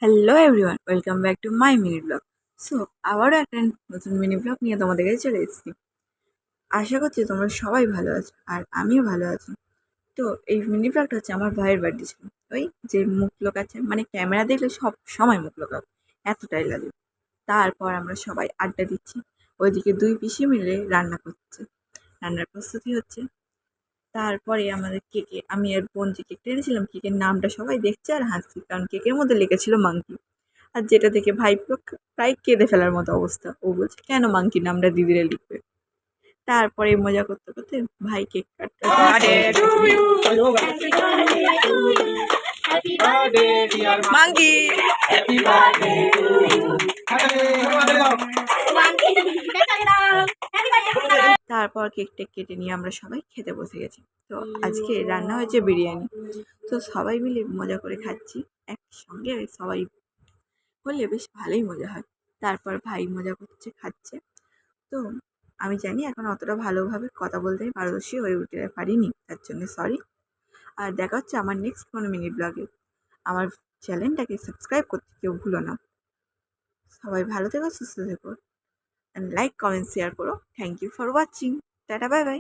Hello everyone, welcome back to my mini blog. So আবারও একটা নতুন মিনি ব্লগ নিয়ে তোমাদের কাছে চলে এসেছি। আশা করছি তোমরা সবাই ভালো আছো আর আমিও ভালো আছি। তো এই মিনি ব্লগটা হচ্ছে আমার ভাইয়ের বার্থডে ছিল। ওই যে মুখ লোকাচ্ছে, মানে ক্যামেরা দেখলে সব সময় মুখ লোকাবো, এতটাই লাগে। তারপর আমরা সবাই আড্ডা দিচ্ছি, ওইদিকে দুই পিসি মিলে রান্না করছে, রান্নার প্রস্তুতি হচ্ছে। তারপরে আমাদের কেকে, আমি আর বোন যে কেকটা এনেছিলাম, কেকের নামটা সবাই দেখছে আর হাসছে, কারণ কেকের মধ্যে লেখা ছিল মাংকি। আর যেটা দেখে ভাই প্রায় কেঁদে ফেলার মতো অবস্থা। ও বলছে কেন মাংকি নামটা দিদিরা লিখবে। তারপরে মজা করতে করতে ভাই কেক কাটতে মাংকি। তারপর কেকটা কেটে নিয়ে আমরা সবাই খেতে বসে গেছি। তো আজকে রান্না হয়েছে বিরিয়ানি। তো সবাই মিলে মজা করে খাচ্ছি একসঙ্গে, সবাই হলে বেশ ভালোই মজা হয়। তারপর ভাই মজা করছে, খাচ্ছে। তো আমি জানি এখন অতটা ভালোভাবে কথা বলতে আমি পারদর্শী হয়ে উঠতে পারিনি, তার জন্য সরি। আর দেখা হচ্ছে আমার নেক্সট কোনো মিনি ব্লগে। আমার চ্যানেলটাকে সাবস্ক্রাইব করতে কেউ ভুলো না। সবাই ভালো থেকো, সুস্থ থেকো, অ্যান্ড লাইক, কমেন্ট, শেয়ার করো। Thank you for watching. Tata, bye by.